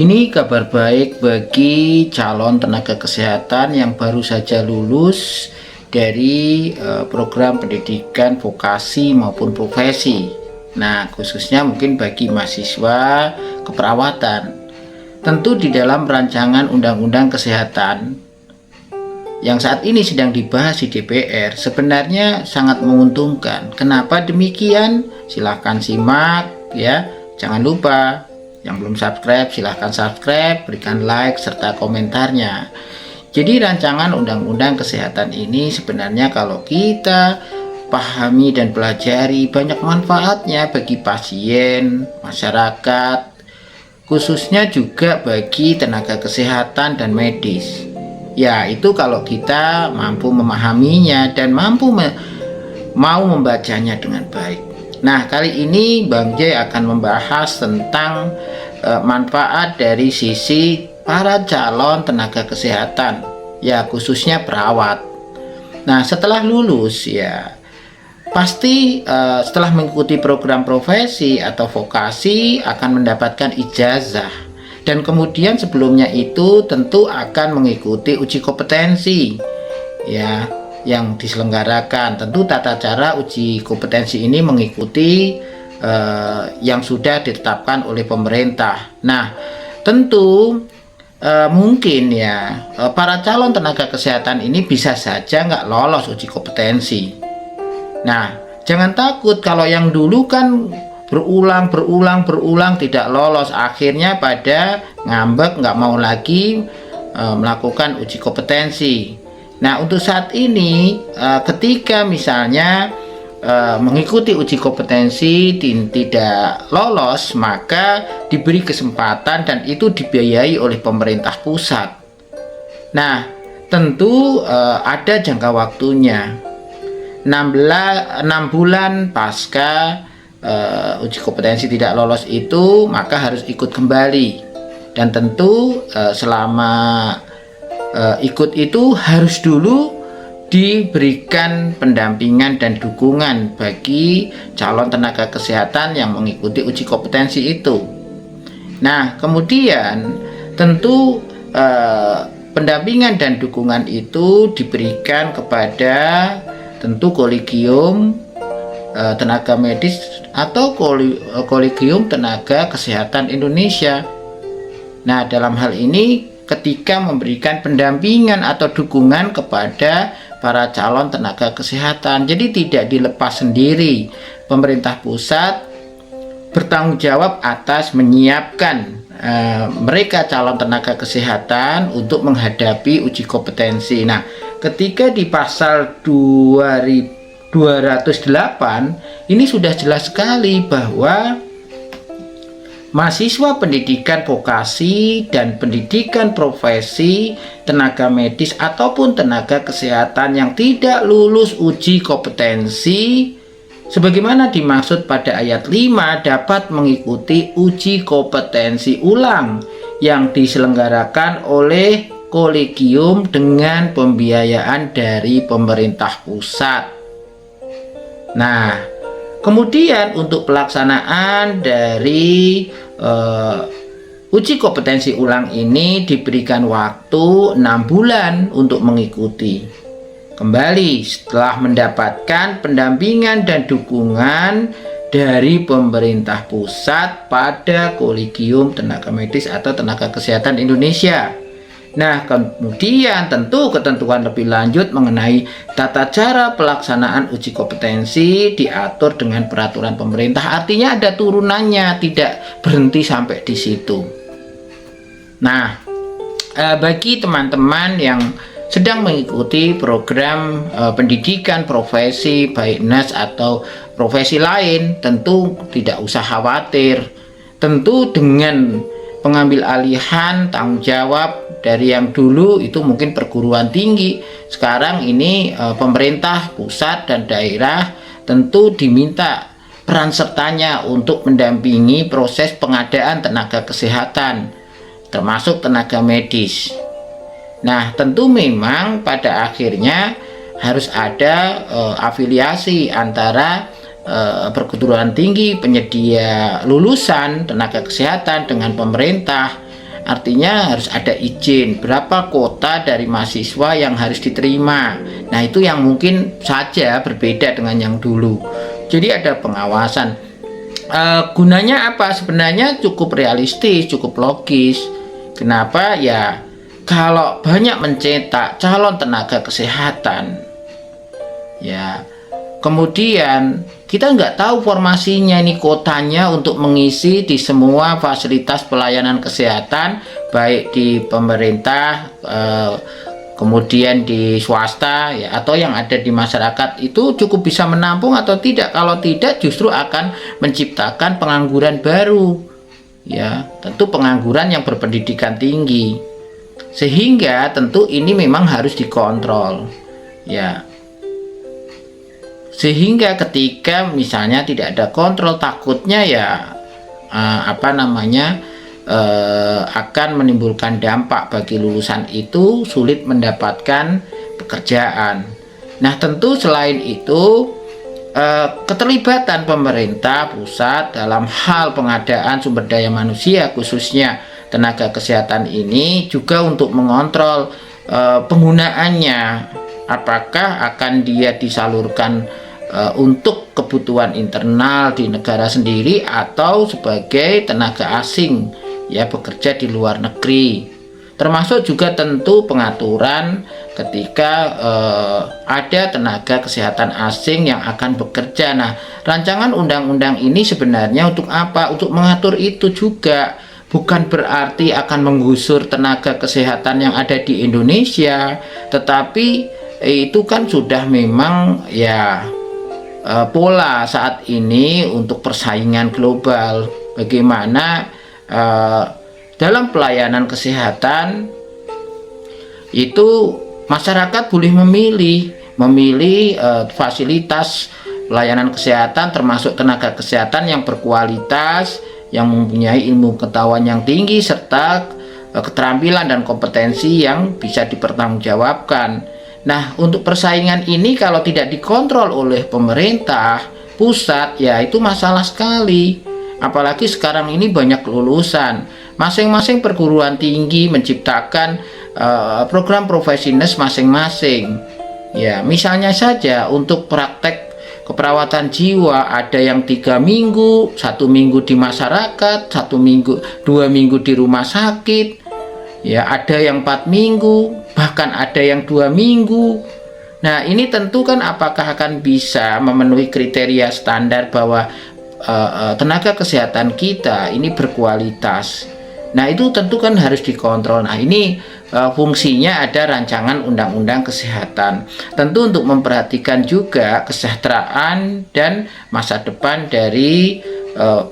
Ini kabar baik bagi calon tenaga kesehatan yang baru saja lulus dari program pendidikan vokasi maupun profesi. Nah, khususnya mungkin bagi mahasiswa keperawatan. Tentu di dalam rancangan Undang-Undang Kesehatan yang saat ini sedang dibahas di DPR sebenarnya sangat menguntungkan. Kenapa demikian? Silahkan simak ya. Jangan lupa yang belum subscribe, silahkan subscribe, berikan like, serta komentarnya. Jadi rancangan Undang-Undang Kesehatan ini sebenarnya kalau kita pahami dan pelajari banyak manfaatnya bagi pasien, masyarakat, khususnya juga bagi tenaga kesehatan dan medis. Ya, itu kalau kita mampu memahaminya dan mau membacanya dengan baik. Nah, kali ini Bang J akan membahas tentang manfaat dari sisi para calon tenaga kesehatan, ya khususnya perawat. Nah, setelah lulus ya pasti setelah mengikuti program profesi atau vokasi akan mendapatkan ijazah, dan kemudian sebelumnya itu tentu akan mengikuti uji kompetensi ya yang diselenggarakan. Tentu tata cara uji kompetensi ini mengikuti yang sudah ditetapkan oleh pemerintah. Nah, tentu mungkin ya para calon tenaga kesehatan ini bisa saja nggak lolos uji kompetensi. Nah, jangan takut kalau yang dulu kan berulang tidak lolos, akhirnya pada ngambek nggak mau lagi melakukan uji kompetensi. Nah, untuk saat ini ketika misalnya mengikuti uji kompetensi tidak lolos, maka diberi kesempatan dan itu dibiayai oleh pemerintah pusat. Nah, tentu ada jangka waktunya 6 bulan pasca uji kompetensi tidak lolos itu, maka harus ikut kembali. Dan tentu selama ikut itu harus dulu diberikan pendampingan dan dukungan bagi calon tenaga kesehatan yang mengikuti uji kompetensi itu. Nah, kemudian tentu pendampingan dan dukungan itu diberikan kepada tentu kolegium tenaga medis atau kolegium tenaga kesehatan Indonesia. Nah, dalam hal ini ketika memberikan pendampingan atau dukungan kepada para calon tenaga kesehatan. Jadi tidak dilepas sendiri. Pemerintah pusat bertanggung jawab atas menyiapkan mereka calon tenaga kesehatan untuk menghadapi uji kompetensi. Nah, ketika di pasal 208 ini sudah jelas sekali bahwa mahasiswa pendidikan vokasi dan pendidikan profesi, tenaga medis ataupun tenaga kesehatan yang tidak lulus uji kompetensi sebagaimana dimaksud pada ayat 5 dapat mengikuti uji kompetensi ulang yang diselenggarakan oleh kolegium dengan pembiayaan dari pemerintah pusat. Nah, kemudian untuk pelaksanaan dari uji kompetensi ulang ini diberikan waktu 6 bulan untuk mengikuti. Kembali setelah mendapatkan pendampingan dan dukungan dari pemerintah pusat pada kolegium tenaga medis atau tenaga kesehatan Indonesia. Nah, kemudian tentu ketentuan lebih lanjut mengenai tata cara pelaksanaan uji kompetensi diatur dengan peraturan pemerintah. Artinya ada turunannya, tidak berhenti sampai di situ. Nah, bagi teman-teman yang sedang mengikuti program pendidikan profesi baik nurse atau profesi lain, tentu tidak usah khawatir. Tentu dengan pengambil alihan tanggung jawab dari yang dulu itu mungkin perguruan tinggi, sekarang ini pemerintah pusat dan daerah tentu diminta peran sertanya untuk mendampingi proses pengadaan tenaga kesehatan termasuk tenaga medis. Nah, tentu memang pada akhirnya harus ada afiliasi antara perguruan tinggi penyedia lulusan tenaga kesehatan dengan pemerintah. artinya harus ada izin berapa kuota dari mahasiswa yang harus diterima. Nah, itu yang mungkin saja berbeda dengan yang dulu. Jadi ada pengawasan. Gunanya apa? Sebenarnya cukup realistis, cukup logis. Kenapa? Ya, kalau banyak mencetak calon tenaga kesehatan, ya, kemudian kita nggak tahu formasinya ini kuotanya untuk mengisi di semua fasilitas pelayanan kesehatan, baik di pemerintah, kemudian di swasta, ya, atau yang ada di masyarakat, itu cukup bisa menampung atau tidak. Kalau tidak, justru akan menciptakan pengangguran baru, ya, tentu pengangguran yang berpendidikan tinggi, sehingga tentu ini memang harus dikontrol, ya. Sehingga ketika misalnya tidak ada kontrol, takutnya ya akan menimbulkan dampak bagi lulusan itu sulit mendapatkan pekerjaan. Nah, tentu selain itu keterlibatan pemerintah pusat dalam hal pengadaan sumber daya manusia, khususnya tenaga kesehatan ini, juga untuk mengontrol penggunaannya, apakah akan dia disalurkan untuk kebutuhan internal di negara sendiri atau sebagai tenaga asing, ya, bekerja di luar negeri. Termasuk juga tentu pengaturan ketika ada tenaga kesehatan asing yang akan bekerja. Nah, rancangan undang-undang ini sebenarnya untuk apa? Untuk mengatur itu juga. Bukan berarti akan menggusur tenaga kesehatan yang ada di Indonesia, tetapi itu kan sudah memang, ya, pola saat ini untuk persaingan global. Bagaimana dalam pelayanan kesehatan itu masyarakat boleh memilih fasilitas pelayanan kesehatan, termasuk tenaga kesehatan yang berkualitas, yang mempunyai ilmu pengetahuan yang tinggi, serta keterampilan dan kompetensi yang bisa dipertanggungjawabkan. Nah, untuk persaingan ini kalau tidak dikontrol oleh pemerintah pusat, ya itu masalah sekali. Apalagi sekarang ini banyak lulusan. Masing-masing perguruan tinggi menciptakan program profesional masing-masing. Ya, misalnya saja untuk praktek keperawatan jiwa, ada yang 3 minggu, 1 minggu di masyarakat, 1 minggu, 2 minggu di rumah sakit, ya, ada yang 4 minggu, bahkan ada yang 2 minggu. Nah, ini tentu kan apakah akan bisa memenuhi kriteria standar bahwa tenaga kesehatan kita ini berkualitas. Nah, itu tentu kan harus dikontrol. Nah, ini fungsinya ada rancangan undang-undang kesehatan. Tentu untuk memperhatikan juga kesejahteraan dan masa depan dari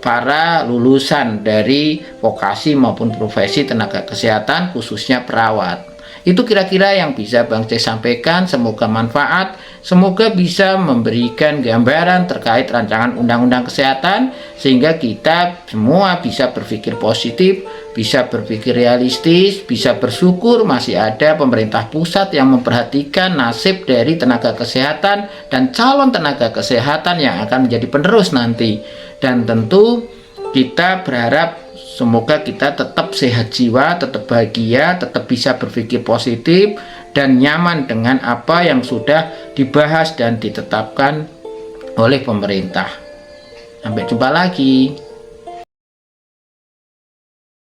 para lulusan dari vokasi maupun profesi tenaga kesehatan, khususnya perawat. Itu kira-kira yang bisa Bang C sampaikan. Semoga manfaat, semoga bisa memberikan gambaran terkait rancangan undang-undang kesehatan, sehingga kita semua bisa berpikir positif, bisa berpikir realistis, bisa bersyukur masih ada pemerintah pusat yang memperhatikan nasib dari tenaga kesehatan dan calon tenaga kesehatan yang akan menjadi penerus nanti. Dan tentu kita berharap semoga kita tetap sehat jiwa, tetap bahagia, tetap bisa berpikir positif dan nyaman dengan apa yang sudah dibahas dan ditetapkan oleh pemerintah. Sampai jumpa lagi.